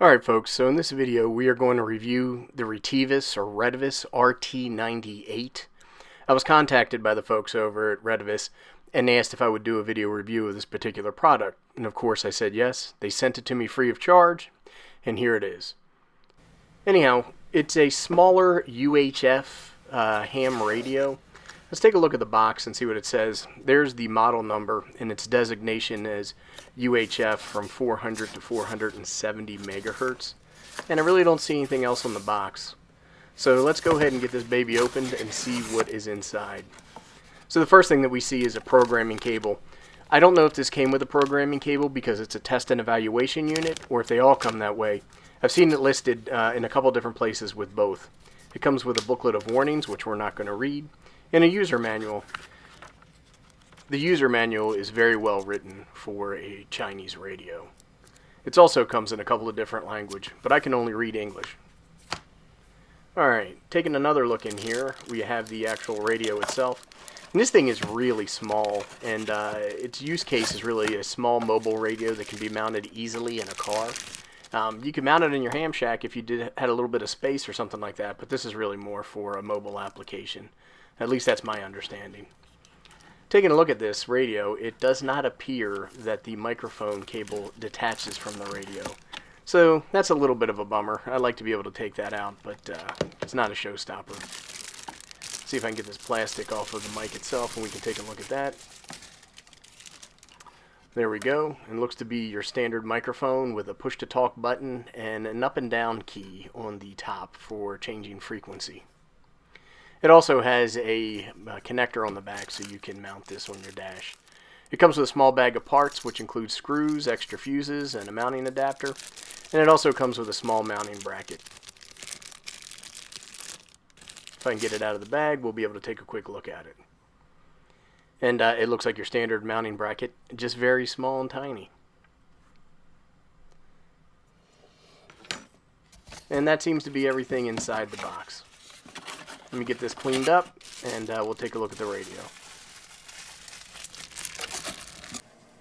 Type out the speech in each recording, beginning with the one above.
Alright folks, so in this video we are going to review the Retevis RT98. I was contacted by the folks over at Retevis and they asked if I would do a video review of this particular product. And of course I said yes. They sent it to me free of charge, and here it is. Anyhow, it's a smaller UHF ham radio. Let's take a look at the box and see what it says. There's the model number and its designation as UHF from 400 to 470 megahertz. And I really don't see anything else on the box. So let's go ahead and get this baby opened and see what is inside. So the first thing that we see is a programming cable. I don't know if this came with a programming cable because it's a test and evaluation unit, or if they all come that way. I've seen it listed in a couple different places with both. It comes with a booklet of warnings, which we're not going to read, and a user manual. The user manual is very well written for a Chinese radio. It also comes in a couple of different languages, but I can only read English. Alright, taking another look in here, we have the actual radio itself. And this thing is really small, and its use case is really a small mobile radio that can be mounted easily in a car. You can mount it in your ham shack if you had a little bit of space or something like that, but this is really more for a mobile application. At least that's my understanding. Taking a look at this radio, it does not appear that the microphone cable detaches from the radio. So that's a little bit of a bummer. I'd like to be able to take that out, but it's not a showstopper. See if I can get this plastic off of the mic itself and we can take a look at that. There we go. It looks to be your standard microphone with a push to talk button and an up and down key on the top for changing frequency. It also has a connector on the back so you can mount this on your dash. It comes with a small bag of parts, which includes screws, extra fuses, and a mounting adapter. And it also comes with a small mounting bracket. If I can get it out of the bag, we'll be able to take a quick look at it. And it looks like your standard mounting bracket, just very small and tiny. And that seems to be everything inside the box. Let me get this cleaned up, and we'll take a look at the radio.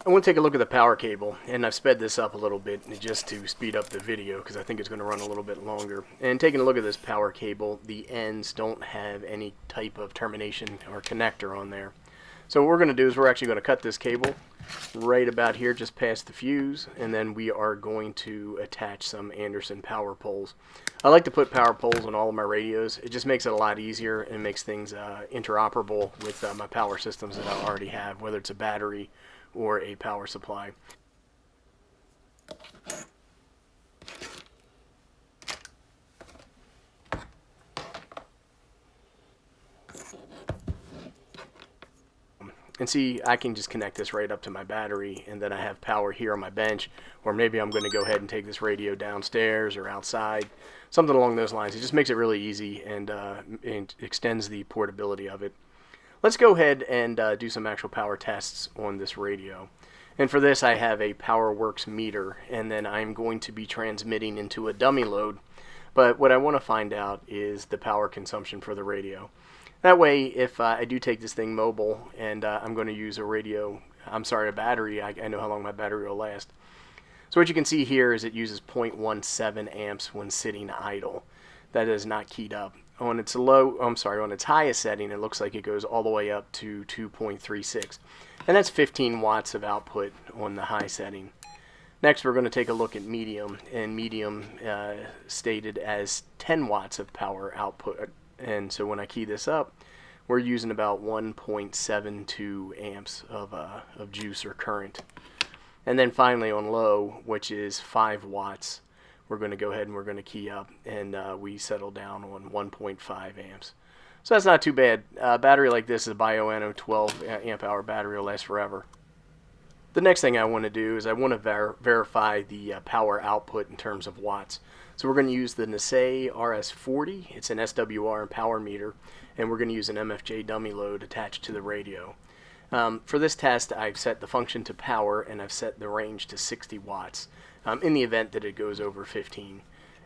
I want to take a look at the power cable, and I've sped this up a little bit just to speed up the video because I think it's going to run a little bit longer. And taking a look at this power cable, the ends don't have any type of termination or connector on there. So what we're going to do is we're actually going to cut this cable right about here, just past the fuse, and then we are going to attach some Anderson power poles. I like to put power poles on all of my radios. It just makes it a lot easier and makes things interoperable with my power systems that I already have, whether it's a battery or a power supply. And see, I can just connect this right up to my battery, and then I have power here on my bench, or maybe I'm going to go ahead and take this radio downstairs or outside, something along those lines. It just makes it really easy and extends the portability of it. Let's go ahead and do some actual power tests on this radio. And for this I have a PowerWorks meter, and then I'm going to be transmitting into a dummy load. But what I want to find out is the power consumption for the radio. That way, if I do take this thing mobile and I'm going to use a battery, I know how long my battery will last. So what you can see here is it uses 0.17 amps when sitting idle. That is not keyed up. On its on its highest setting, it looks like it goes all the way up to 2.36. And that's 15 watts of output on the high setting. Next, we're going to take a look at medium, and medium stated as 10 watts of power output. And so when I key this up, we're using about 1.72 amps of juice or current. And then finally on low, which is 5 watts, we're going to go ahead and we're going to key up, and we settle down on 1.5 amps. So that's not too bad. A battery like this is a Bioenno 12 amp hour battery will last forever. The next thing I want to do is I want to verify the power output in terms of watts. So we're going to use the Nisei RS40. It's an SWR and power meter, and we're going to use an MFJ dummy load attached to the radio. For this test, I've set the function to power, and I've set the range to 60 watts in the event that it goes over 15.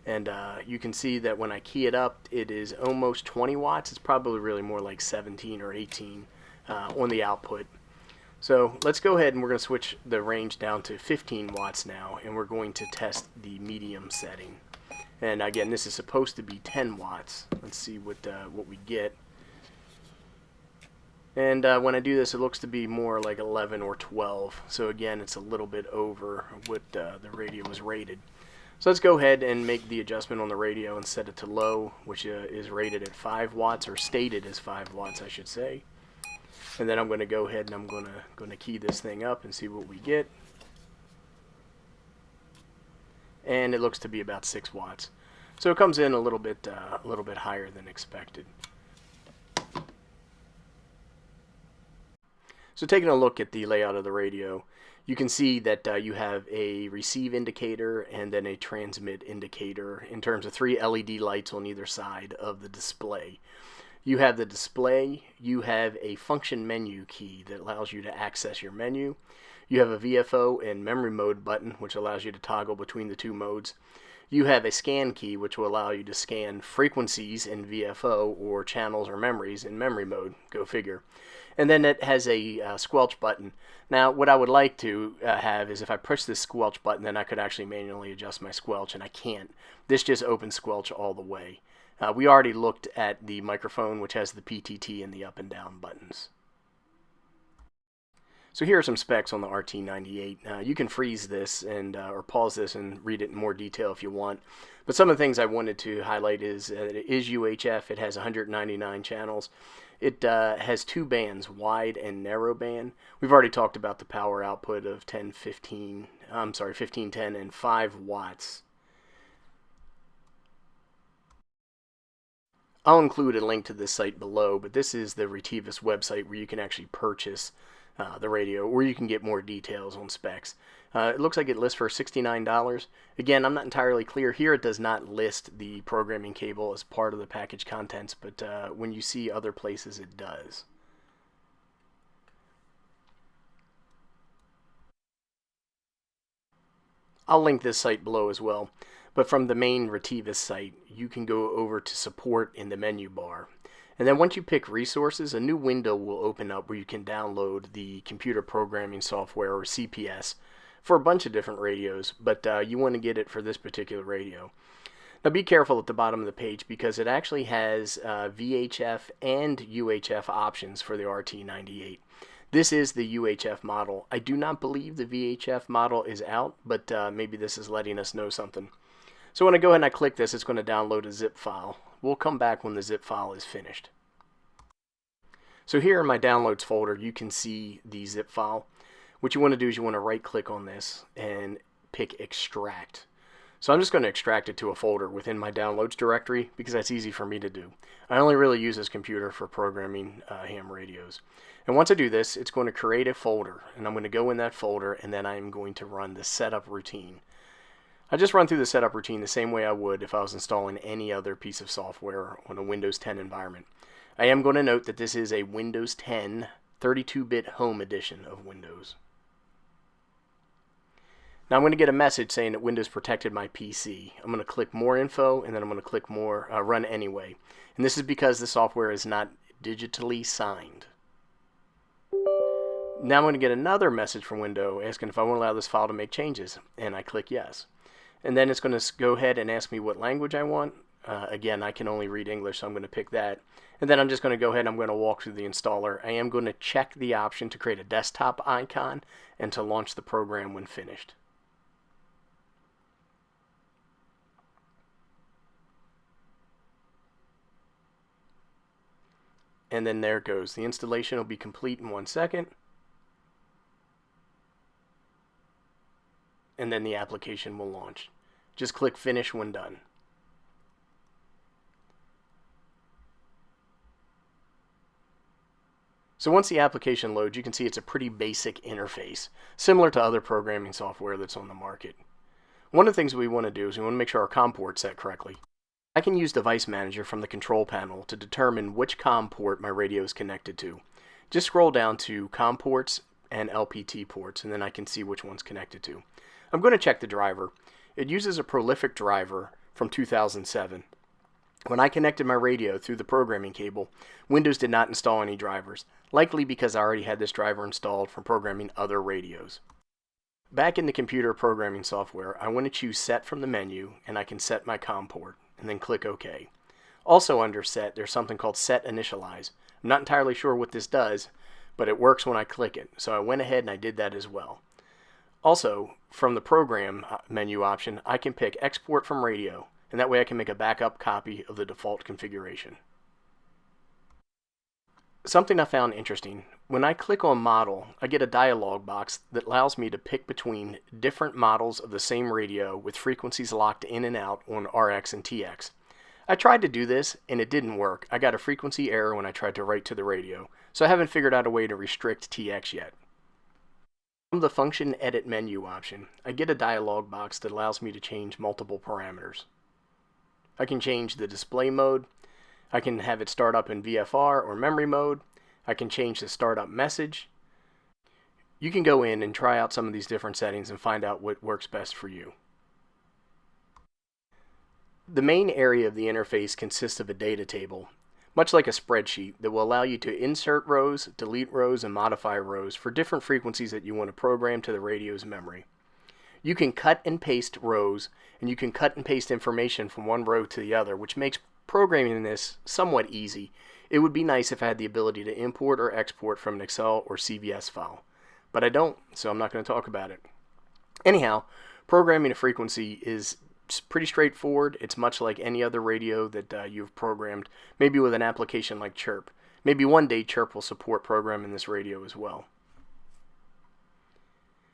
And you can see that when I key it up, it is almost 20 watts. It's probably really more like 17 or 18 on the output. So let's go ahead and we're going to switch the range down to 15 watts now, and we're going to test the medium setting. And again, this is supposed to be 10 watts. Let's see what we get. And when I do this, it looks to be more like 11 or 12. So again, it's a little bit over what the radio was rated. So let's go ahead and make the adjustment on the radio and set it to low, which is rated at 5 watts, or stated as 5 watts, I should say. And then I'm going to go ahead and I'm going to key this thing up and see what we get. And it looks to be about 6 watts. So it comes in a little bit higher than expected. So taking a look at the layout of the radio, you can see that you have a receive indicator and then a transmit indicator in terms of 3 LED lights on either side of the display. You have the display, you have a function menu key that allows you to access your menu. You have a VFO and memory mode button, which allows you to toggle between the 2 modes. You have a scan key, which will allow you to scan frequencies in VFO or channels or memories in memory mode, go figure. And then it has a squelch button. Now, what I would like to have is if I push this squelch button, then I could actually manually adjust my squelch, and I can't. This just opens squelch all the way. We already looked at the microphone, which has the PTT and the up and down buttons. So here are some specs on the RT98. You can freeze this and or pause this and read it in more detail if you want. But some of the things I wanted to highlight is that it is UHF. It has 199 channels. It has 2 bands, wide and narrow band. We've already talked about the power output of 1510 and 5 watts. I'll include a link to this site below, but this is the Retevis website where you can actually purchase the radio, or you can get more details on specs. It looks like it lists for $69. Again, I'm not entirely clear here. It does not list the programming cable as part of the package contents, but when you see other places, it does. I'll link this site below as well. But from the main Retevis site, you can go over to support in the menu bar. And then once you pick resources, a new window will open up where you can download the computer programming software, or CPS, for a bunch of different radios, but you want to get it for this particular radio. Now be careful at the bottom of the page because it actually has VHF and UHF options for the RT98. This is the UHF model. I do not believe the VHF model is out, but maybe this is letting us know something. So when I go ahead and I click this, it's going to download a zip file. We'll come back when the zip file is finished. So here in my downloads folder, you can see the zip file. What you want to do is you want to right click on this and pick extract. So I'm just going to extract it to a folder within my downloads directory because that's easy for me to do. I only really use this computer for programming ham radios. And once I do this, it's going to create a folder, and I'm going to go in that folder, and then I'm going to run the setup routine. I just run through the setup routine the same way I would if I was installing any other piece of software on a Windows 10 environment. I am going to note that this is a Windows 10 32-bit home edition of Windows. Now I'm going to get a message saying that Windows protected my PC. I'm going to click more info, and then I'm going to click more run anyway. And this is because the software is not digitally signed. Now I'm going to get another message from Windows asking if I want to allow this file to make changes, and I click yes. And then it's going to go ahead and ask me what language I want. Again, I can only read English, so I'm going to pick that. And then I'm just going to go ahead and I'm going to walk through the installer. I am going to check the option to create a desktop icon and to launch the program when finished. And then there it goes. The installation will be complete in 1 second. And then the application will launch. Just click finish when done. So once the application loads, you can see it's a pretty basic interface, similar to other programming software that's on the market. One of the things we want to do is we want to make sure our COM port's set correctly. I can use Device Manager from the control panel to determine which COM port my radio is connected to. Just scroll down to COM ports and LPT ports, and then I can see which one's connected to. I'm going to check the driver. It uses a prolific driver from 2007. When I connected my radio through the programming cable, Windows did not install any drivers, likely because I already had this driver installed from programming other radios. Back in the computer programming software, I want to choose Set from the menu, and I can set my COM port, and then click OK. Also under Set, there's something called Set Initialize. I'm not entirely sure what this does, but it works when I click it, so I went ahead and I did that as well. Also, from the Program menu option, I can pick Export from Radio, and that way I can make a backup copy of the default configuration. Something I found interesting, when I click on Model, I get a dialog box that allows me to pick between different models of the same radio with frequencies locked in and out on RX and TX. I tried to do this and it didn't work. I got a frequency error when I tried to write to the radio, so I haven't figured out a way to restrict TX yet. From the Function Edit menu option, I get a dialog box that allows me to change multiple parameters. I can change the display mode. I can have it start up in VFR or memory mode. I can change the startup message. You can go in and try out some of these different settings and find out what works best for you. The main area of the interface consists of a data table, much like a spreadsheet, that will allow you to insert rows, delete rows, and modify rows for different frequencies that you want to program to the radio's memory. You can cut and paste rows, and you can cut and paste information from one row to the other, which makes programming this somewhat easy. It would be nice if I had the ability to import or export from an Excel or CVS file, but I don't, so I'm not going to talk about it. Anyhow, programming a frequency is pretty straightforward. It's much like any other radio that you've programmed, maybe with an application like Chirp. Maybe one day Chirp will support programming this radio as well.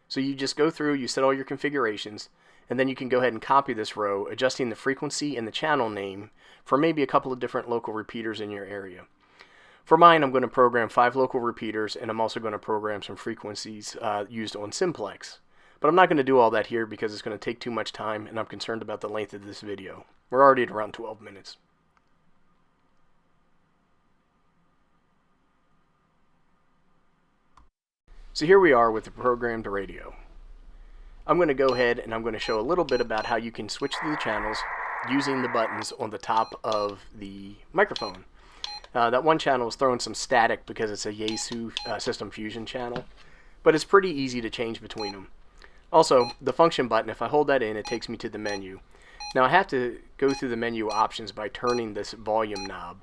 So you just go through, you set all your configurations, and then you can go ahead and copy this row, adjusting the frequency and the channel name for maybe a couple of different local repeaters in your area. For mine, I'm going to program 5 local repeaters, and I'm also going to program some frequencies used on Simplex. But I'm not going to do all that here because it's going to take too much time, and I'm concerned about the length of this video. We're already at around 12 minutes. So here we are with the programmed radio. I'm going to go ahead and I'm going to show a little bit about how you can switch through the channels using the buttons on the top of the microphone. That one channel is throwing some static because it's a Yaesu System Fusion channel, but it's pretty easy to change between them. Also, the function button, if I hold that in, it takes me to the menu. Now I have to go through the menu options by turning this volume knob.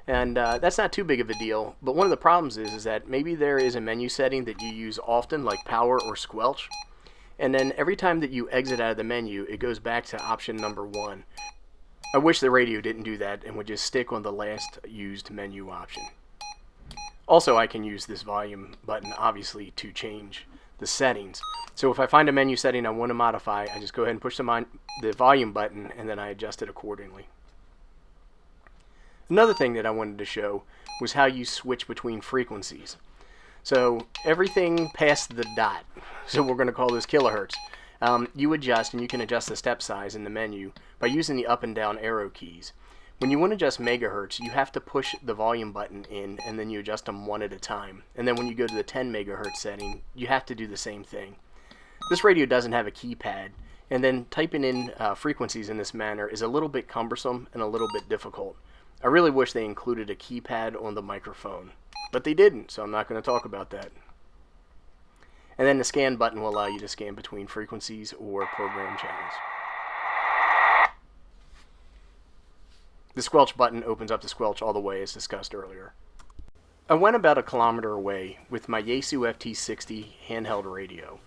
And that's not too big of a deal, but one of the problems is that maybe there is a menu setting that you use often, like power or squelch, and then every time that you exit out of the menu, it goes back to option number 1. I wish the radio didn't do that and would just stick on the last used menu option. Also, I can use this volume button, obviously, to change the settings. So if I find a menu setting I want to modify, I just go ahead and push the volume button, and then I adjust it accordingly. Another thing that I wanted to show was how you switch between frequencies. So everything past the dot, so we're going to call this kilohertz, you adjust, and you can adjust the step size in the menu by using the up and down arrow keys. When you want to adjust megahertz, you have to push the volume button in, and then you adjust them one at a time. And then when you go to the 10 megahertz setting, you have to do the same thing. This radio doesn't have a keypad, and then typing in frequencies in this manner is a little bit cumbersome and a little bit difficult. I really wish they included a keypad on the microphone, but they didn't, so I'm not going to talk about that. And then the scan button will allow you to scan between frequencies or program channels. The squelch button opens up the squelch all the way as discussed earlier. I went about 1 kilometer away with my Yaesu FT60 handheld radio,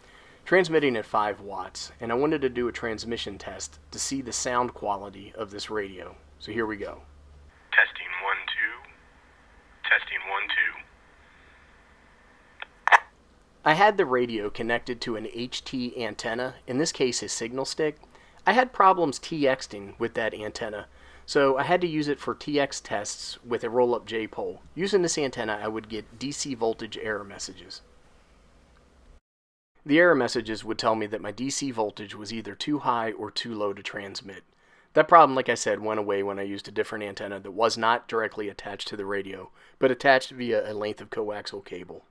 transmitting at 5 watts, and I wanted to do a transmission test to see the sound quality of this radio. So here we go. Testing 1 2. Testing 1 2. I had the radio connected to an HT antenna, in this case a signal stick. I had problems TXing with that antenna, so I had to use it for TX tests with a roll-up J-pole. Using this antenna, I would get DC voltage error messages. The error messages would tell me that my DC voltage was either too high or too low to transmit. That problem, like I said, went away when I used a different antenna that was not directly attached to the radio, but attached via a length of coaxial cable.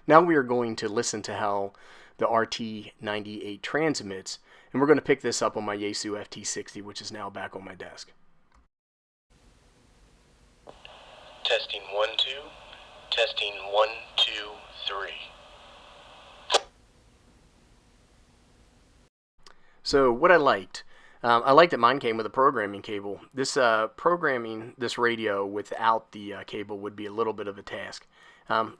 Now we are going to listen to how the RT98 transmits, and we're going to pick this up on my Yaesu FT60, which is now back on my desk. Testing 1, 2. Testing 1, 2, 3. So what I liked that mine came with a programming cable. This programming this radio without the cable would be a little bit of a task.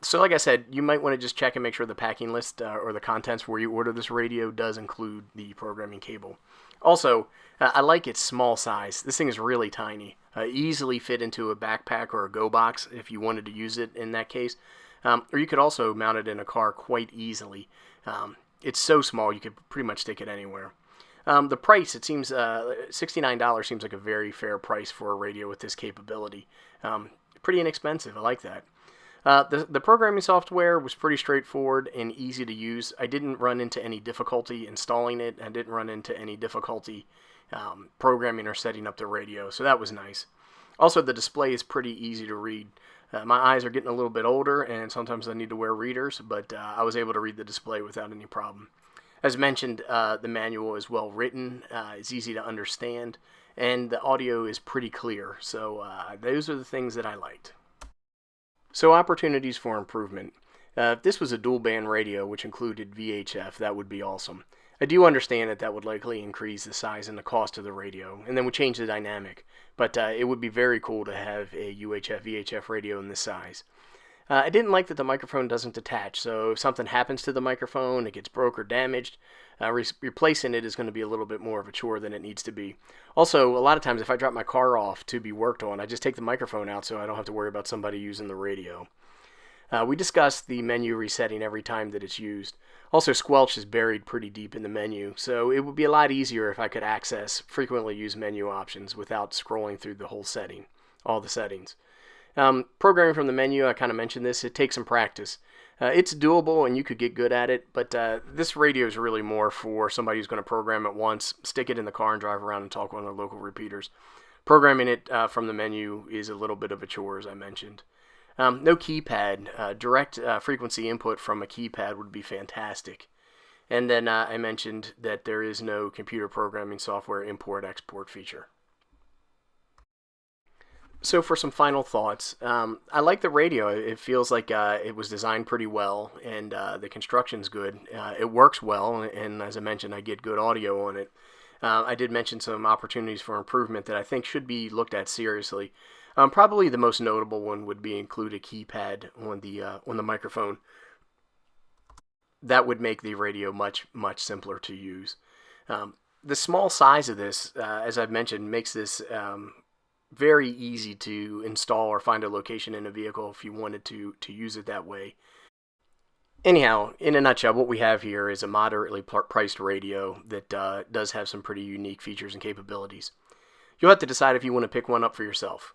So like I said, you might want to just check and make sure the packing list or the contents where you order this radio does include the programming cable. Also, I like its small size. This thing is really tiny. Easily fit into a backpack or a go box if you wanted to use it in that case. Or you could also mount it in a car quite easily. It's so small you could pretty much stick it anywhere. The price, it seems $69 seems like a very fair price for a radio with this capability. Pretty inexpensive. I like that. The programming software was pretty straightforward and easy to use. I didn't run into any difficulty installing it. I didn't run into any difficulty programming or setting up the radio, so that was nice. Also, the display is pretty easy to read. My eyes are getting a little bit older, and sometimes I need to wear readers, but I was able to read the display without any problem. As mentioned, the manual is well written, it's easy to understand, and the audio is pretty clear. So those are the things that I liked. So opportunities for improvement. If this was a dual band radio which included VHF, that would be awesome. I do understand that would likely increase the size and the cost of the radio, and then would change the dynamic, but it would be very cool to have a UHF VHF radio in this size. I didn't like that the microphone doesn't attach, so if something happens to the microphone, it gets broke or damaged, replacing it is going to be a little bit more of a chore than it needs to be. Also, a lot of times if I drop my car off to be worked on, I just take the microphone out so I don't have to worry about somebody using the radio. We discussed the menu resetting every time that it's used. Also, squelch is buried pretty deep in the menu, so it would be a lot easier if I could access frequently used menu options without scrolling through the whole setting, all the settings. Programming from the menu, I kind of mentioned this, it takes some practice. It's doable and you could get good at it, but this radio is really more for somebody who's going to program it once, stick it in the car and drive around and talk on their local repeaters. Programming it from the menu is a little bit of a chore, as I mentioned. No keypad. Direct frequency input from a keypad would be fantastic. And then I mentioned that there is no computer programming software import-export feature. So for some final thoughts, I like the radio. It feels like it was designed pretty well, and the construction's good. It works well, and as I mentioned, I get good audio on it. I did mention some opportunities for improvement that I think should be looked at seriously. Probably the most notable one would be include a keypad on the microphone. That would make the radio much simpler to use. The small size of this, as I've mentioned, makes this very easy to install or find a location in a vehicle if you wanted to use it that way. Anyhow, in a nutshell, what we have here is a moderately priced radio that does have some pretty unique features and capabilities. You'll have to decide if you want to pick one up for yourself.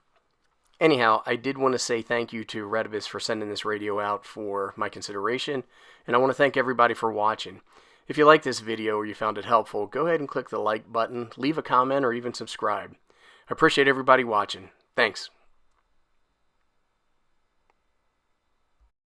Anyhow, I did want to say thank you to Retevis for sending this radio out for my consideration, and I want to thank everybody for watching. If you like this video or you found it helpful, go ahead and click the like button, leave a comment, or even subscribe. I appreciate everybody watching. Thanks.